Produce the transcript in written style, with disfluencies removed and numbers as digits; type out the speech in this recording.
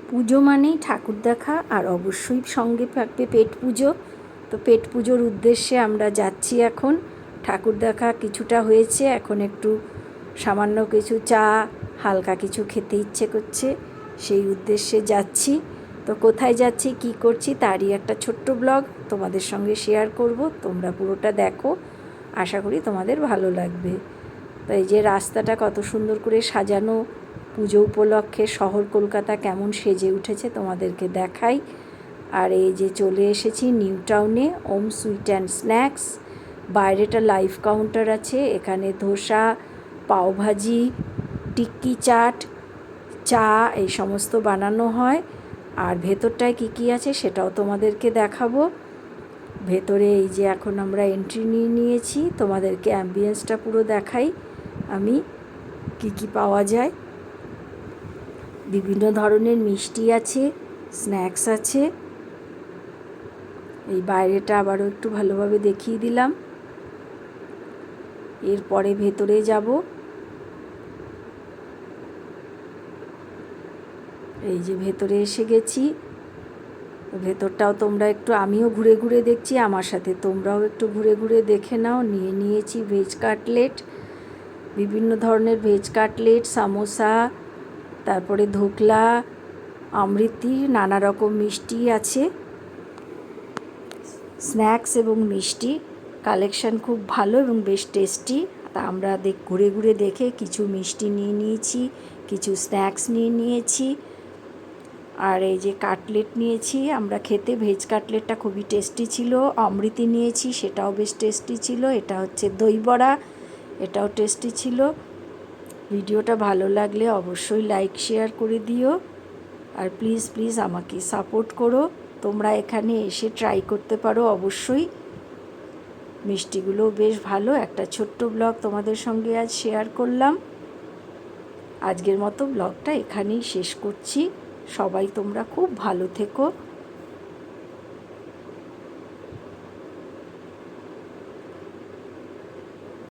পুজো মানেই ঠাকুর দেখা, আর অবশ্যই সঙ্গে থাকবে পেট পুজো। তো পেট পুজোর উদ্দেশ্যে আমরা যাচ্ছি এখন। ঠাকুর দেখা কিছুটা হয়েছে, এখন একটু সামান্য কিছু চা, হালকা কিছু খেতে ইচ্ছে করছে, সেই উদ্দেশ্যে যাচ্ছি। তো কোথায় যাচ্ছি, কি করছি, তারই একটা ছোট্ট ব্লগ তোমাদের সঙ্গে শেয়ার করব। তোমরা পুরোটা দেখো, আশা করি তোমাদের ভালো লাগবে। তো এই যে রাস্তাটা কত সুন্দর করে সাজানো, পুজো উপলক্ষে শহর কলকাতা কেমন সেজে উঠেছে তোমাদেরকে দেখাই। আর এই যে চলে এসেছি নিউ টাউনে, ওম সুইট অ্যান্ড স্ন্যাক্স। বাইরেটা লাইভ কাউন্টার আছে, এখানে ধোসা, পাওভাজি, টিক্কি চাট, চা এই সমস্ত বানানো হয়। আর ভেতরটায় কী আছে সেটাও তোমাদেরকে দেখাবো। ভেতরে এই যে এখন আমরা এন্ট্রি নিয়েছি, তোমাদেরকে অ্যাম্বিয়েন্সটা পুরো দেখাই আমি, কী পাওয়া যায়। বিভিন্ন ধরনের মিষ্টি আছে, স্ন্যাক্স আছে। এই বাইরেটা আবারও একটু ভালোভাবে দেখিয়ে দিলাম। এরপরে ভেতরে যাব। এই যে ভেতরে এসে গেছি। ভেতরটাও তোমরা একটু, আমিও ঘুরে ঘুরে দেখছি, আমার সাথে তোমরাও একটু ঘুরে ঘুরে দেখে নাও। নিয়েছি ভেজ কাটলেট, বিভিন্ন ধরনের ভেজ কাটলেট, সামোসা, তারপরে ধোকলা, অমৃতি, নানা রকম মিষ্টি আছে। স্ন্যাক্স এবং মিষ্টি কালেকশান খুব ভালো এবং বেশ টেস্টি। তা আমরা ঘুরে ঘুরে দেখে কিছু মিষ্টি নিয়েছি, কিছু স্ন্যাক্স নিয়েছি। আর এই যে কাটলেট নিয়েছি আমরা খেতে, ভেজ কাটলেটটা খুবই টেস্টি ছিল। অমৃতি নিয়েছি, সেটাও বেশ টেস্টি ছিল। এটা হচ্ছে দই বড়া, এটাও টেস্টি ছিল। ভিডিওটা ভালো লাগলে অবশ্যই লাইক শেয়ার করে দিও। আর প্লিজ আমাকে সাপোর্ট করো। তোমরা এখানে এসে ট্রাই করতে পারো অবশ্যই। মিষ্টিগুলো বেশ ভালো। একটা ছোট্ট ব্লগ তোমাদের সঙ্গে আজ শেয়ার করলাম। আজকের মতো ব্লগটা এখানেই শেষ করছি। সবাই তোমরা খুব ভালো থেকো।